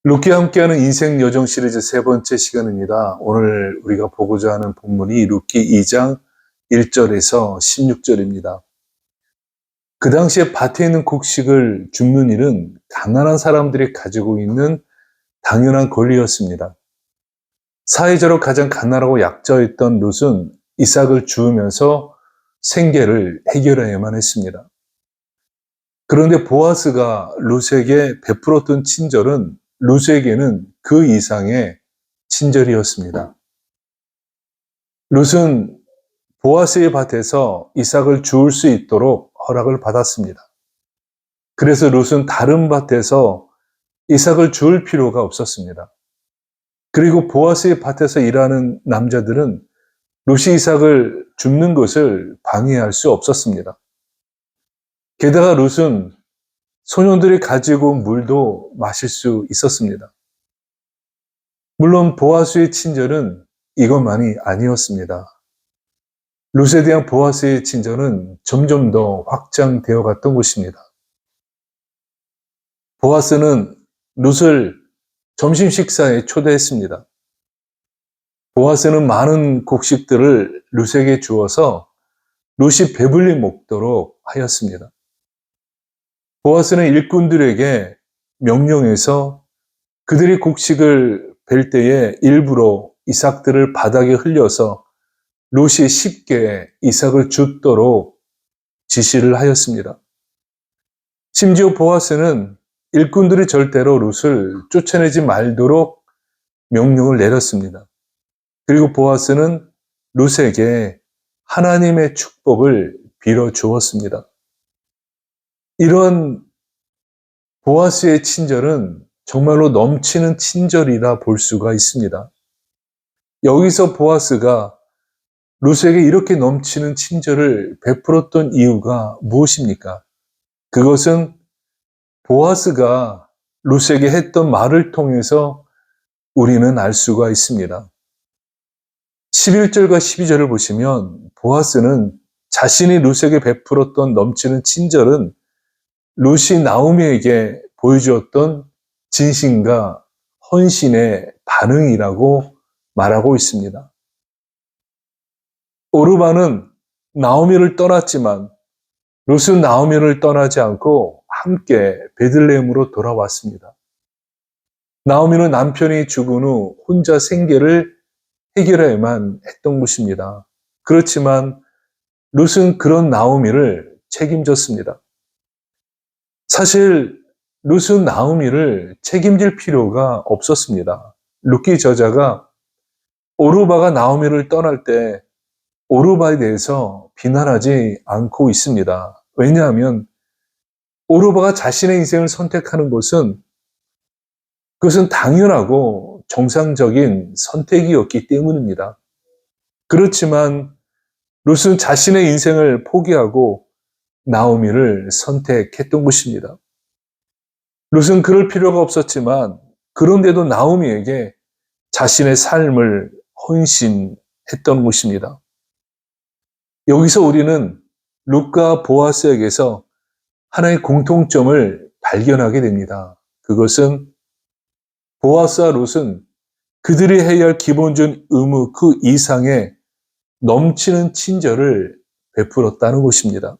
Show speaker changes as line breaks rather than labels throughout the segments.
룻과 함께하는 인생 여정 시리즈 세 번째 시간입니다. 오늘 우리가 보고자 하는 본문이 룻기 2장 1절에서 16절입니다. 그 당시에 밭에 있는 곡식을 줍는 일은 가난한 사람들이 가지고 있는 당연한 권리였습니다. 사회적으로 가장 가난하고 약자였던 룻은 이삭을 주우면서 생계를 해결해야만 했습니다. 그런데 보아스가 룻에게 베풀었던 친절은 룻에게는 그 이상의 친절이었습니다. 룻은 보아스의 밭에서 이삭을 주울 수 있도록 허락을 받았습니다. 그래서 룻은 다른 밭에서 이삭을 주울 필요가 없었습니다. 그리고 보아스의 밭에서 일하는 남자들은 룻이 이삭을 줍는 것을 방해할 수 없었습니다. 게다가 룻은 소년들이 가지고 온 물도 마실 수 있었습니다. 물론 보아스의 친절은 이것만이 아니었습니다. 룻에 대한 보아스의 친절은 점점 더 확장되어 갔던 것입니다. 보아스는 룻을 점심 식사에 초대했습니다. 보아스는 많은 곡식들을 룻에게 주어서 룻이 배불리 먹도록 하였습니다. 보아스는 일꾼들에게 명령해서 그들이 곡식을 벨 때에 일부러 이삭들을 바닥에 흘려서 룻이 쉽게 이삭을 줍도록 지시를 하였습니다. 심지어 보아스는 일꾼들이 절대로 룻을 쫓아내지 말도록 명령을 내렸습니다. 그리고 보아스는 룻에게 하나님의 축복을 빌어 주었습니다. 이런 보아스의 친절은 정말로 넘치는 친절이라 볼 수가 있습니다. 여기서 보아스가 룻에게 이렇게 넘치는 친절을 베풀었던 이유가 무엇입니까? 그것은 보아스가 룻에게 했던 말을 통해서 우리는 알 수가 있습니다. 11절과 12절을 보시면 보아스는 자신이 룻에게 베풀었던 넘치는 친절은 룻이 나오미에게 보여주었던 진심과 헌신의 반응이라고 말하고 있습니다. 오르바는 나오미를 떠났지만 룻은 나오미를 떠나지 않고 함께 베들레헴으로 돌아왔습니다. 나오미는 남편이 죽은 후 혼자 생계를 해결해야만 했던 것입니다. 그렇지만 룻은 그런 나오미를 책임졌습니다. 사실 룻은 나오미를 책임질 필요가 없었습니다. 룻기 저자가 오르바가 나오미를 떠날 때 오르바에 대해서 비난하지 않고 있습니다. 왜냐하면 오르바가 자신의 인생을 선택하는 것은 그것은 당연하고 정상적인 선택이었기 때문입니다. 그렇지만 룻은 자신의 인생을 포기하고 나오미를 선택했던 것입니다. 룻은 그럴 필요가 없었지만 그런데도 나오미에게 자신의 삶을 헌신했던 것입니다. 여기서 우리는 룻과 보아스에게서 하나의 공통점을 발견하게 됩니다. 그것은 보아스와 룻은 그들이 해야 할 기본적인 의무 그 이상의 넘치는 친절을 베풀었다는 것입니다.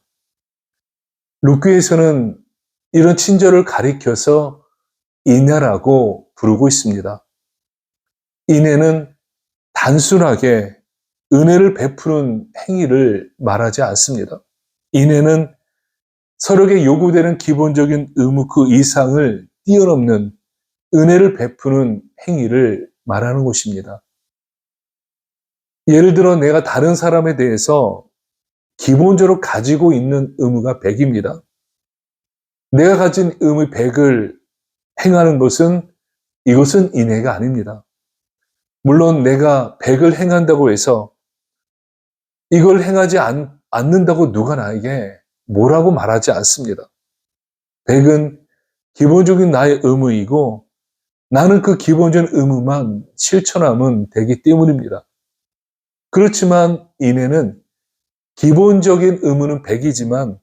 룻기에서는 이런 친절을 가리켜서 인애라고 부르고 있습니다. 인애는 단순하게 은혜를 베푸는 행위를 말하지 않습니다. 인애는 서로에게 요구되는 기본적인 의무 그 이상을 뛰어넘는 은혜를 베푸는 행위를 말하는 것입니다. 예를 들어 내가 다른 사람에 대해서 기본적으로 가지고 있는 의무가 100입니다. 내가 가진 의무 100을 행하는 것은 이것은 인애가 아닙니다. 물론 내가 100을 행한다고 해서 이걸 행하지 않는다고 누가 나에게 뭐라고 말하지 않습니다. 100은 기본적인 나의 의무이고 나는 그 기본적인 의무만 실천하면 되기 때문입니다. 그렇지만 인애는 기본적인 의무는 100이지만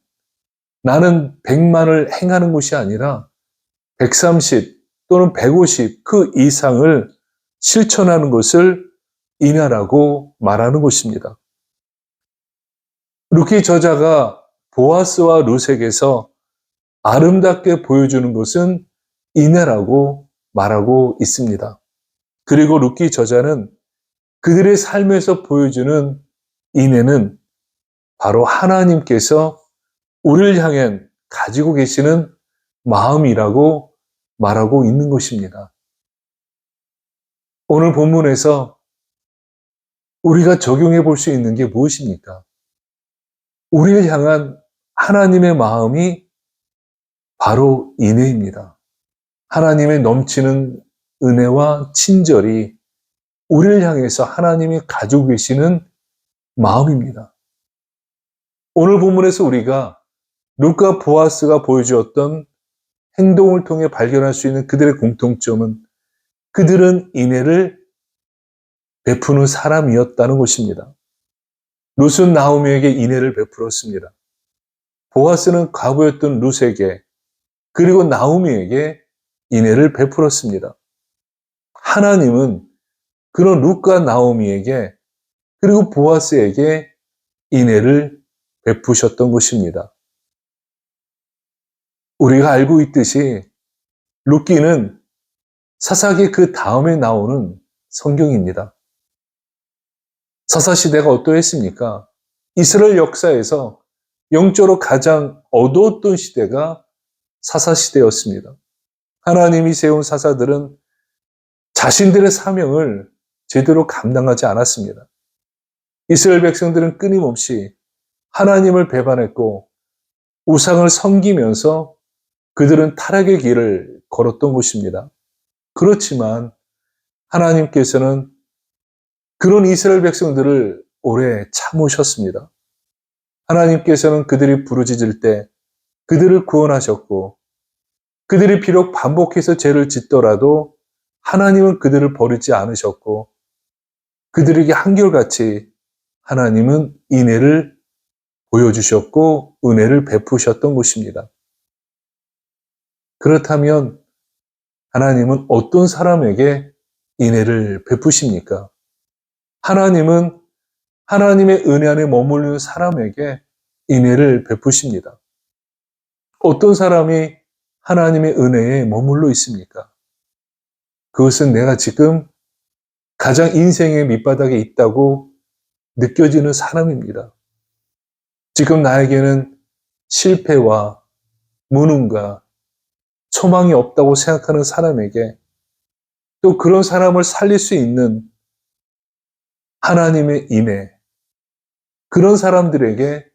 나는 100만을 행하는 것이 아니라 130, 또는 150 그 이상을 실천하는 것을 인내라고 말하는 것입니다. 루키 저자가 보아스와 룻에게서 아름답게 보여주는 것은 인내라고 말하고 있습니다. 그리고 루키 저자는 그들의 삶에서 보여주는 인내는 바로 하나님께서 우리를 향해 가지고 계시는 마음이라고 말하고 있는 것입니다. 오늘 본문에서 우리가 적용해 볼 수 있는 게 무엇입니까? 우리를 향한 하나님의 마음이 바로 인내입니다. 하나님의 넘치는 은혜와 친절이 우리를 향해서 하나님이 가지고 계시는 마음입니다. 오늘 본문에서 우리가 룻과 보아스가 보여주었던 행동을 통해 발견할 수 있는 그들의 공통점은 그들은 인애를 베푸는 사람이었다는 것입니다. 룻은 나오미에게 인애를 베풀었습니다. 보아스는 과부였던 룻에게 그리고 나오미에게 인애를 베풀었습니다. 하나님은 그런 룻과 나오미에게 그리고 보아스에게 인애를 베푸셨던 것입니다. 우리가 알고 있듯이 룻기는 사사기 그 다음에 나오는 성경입니다. 사사시대가 어떠했습니까? 이스라엘 역사에서 영적으로 가장 어두웠던 시대가 사사시대였습니다. 하나님이 세운 사사들은 자신들의 사명을 제대로 감당하지 않았습니다. 이스라엘 백성들은 끊임없이 하나님을 배반했고 우상을 섬기면서 그들은 타락의 길을 걸었던 것입니다. 그렇지만 하나님께서는 그런 이스라엘 백성들을 오래 참으셨습니다. 하나님께서는 그들이 부르짖을 때 그들을 구원하셨고 그들이 비록 반복해서 죄를 짓더라도 하나님은 그들을 버리지 않으셨고 그들에게 한결같이 하나님은 인애를 보여주셨고 은혜를 베푸셨던 것입니다. 그렇다면 하나님은 어떤 사람에게 인애를 베푸십니까? 하나님은 하나님의 은혜 안에 머무르는 사람에게 인애를 베푸십니다. 어떤 사람이 하나님의 은혜에 머물러 있습니까? 그것은 내가 지금 가장 인생의 밑바닥에 있다고 느껴지는 사람입니다. 지금 나에게는 실패와 무능과 소망이 없다고 생각하는 사람에게 또 그런 사람을 살릴 수 있는 하나님의 인애, 그런 사람들에게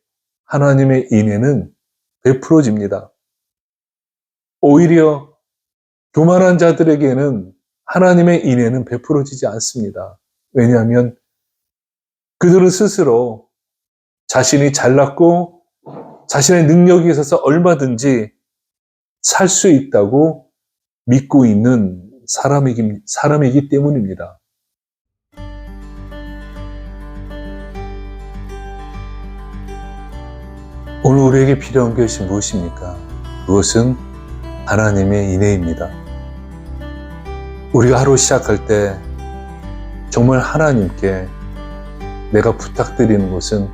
하나님의 인애는 베풀어집니다. 오히려 교만한 자들에게는 하나님의 인애는 베풀어지지 않습니다. 왜냐하면 그들은 스스로 자신이 잘났고 자신의 능력이 있어서 얼마든지 살 수 있다고 믿고 있는 사람이기 때문입니다. 오늘 우리에게 필요한 것이 무엇입니까? 그것은 하나님의 인애입니다. 우리가 하루 시작할 때 정말 하나님께 내가 부탁드리는 것은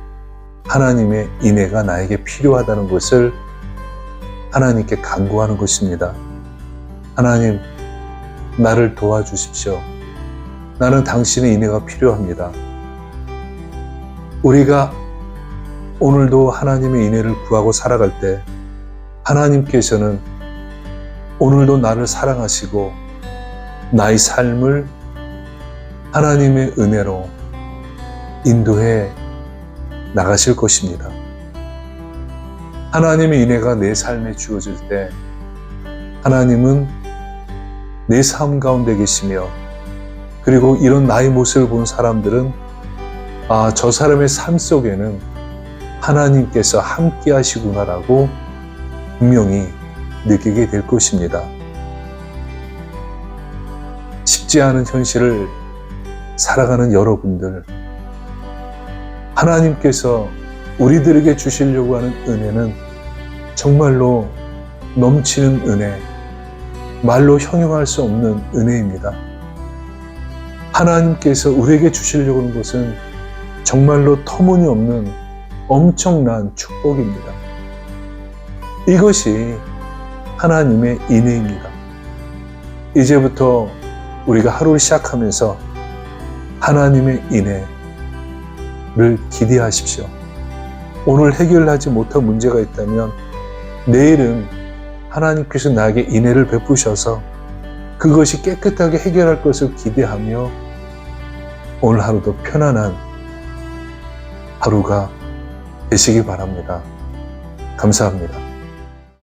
하나님의 인애가 나에게 필요하다는 것을 하나님께 간구하는 것입니다. 하나님, 나를 도와주십시오. 나는 당신의 인애가 필요합니다. 우리가 오늘도 하나님의 인애를 구하고 살아갈 때 하나님께서는 오늘도 나를 사랑하시고 나의 삶을 하나님의 은혜로 인도해 나가실 것입니다. 하나님의 인애가 내 삶에 주어질 때 하나님은 내 삶 가운데 계시며 그리고 이런 나의 모습을 본 사람들은 아, 저 사람의 삶 속에는 하나님께서 함께 하시구나라고 분명히 느끼게 될 것입니다. 쉽지 않은 현실을 살아가는 여러분들, 하나님께서 우리들에게 주시려고 하는 은혜는 정말로 넘치는 은혜, 말로 형용할 수 없는 은혜입니다. 하나님께서 우리에게 주시려고 하는 것은 정말로 터무니없는 엄청난 축복입니다. 이것이 하나님의 인애입니다. 이제부터 우리가 하루를 시작하면서 하나님의 인애를 기대하십시오. 오늘 해결하지 못한 문제가 있다면 내일은 하나님께서 나에게 인애를 베푸셔서 그것이 깨끗하게 해결할 것을 기대하며 오늘 하루도 편안한 하루가 되시기 바랍니다. 감사합니다.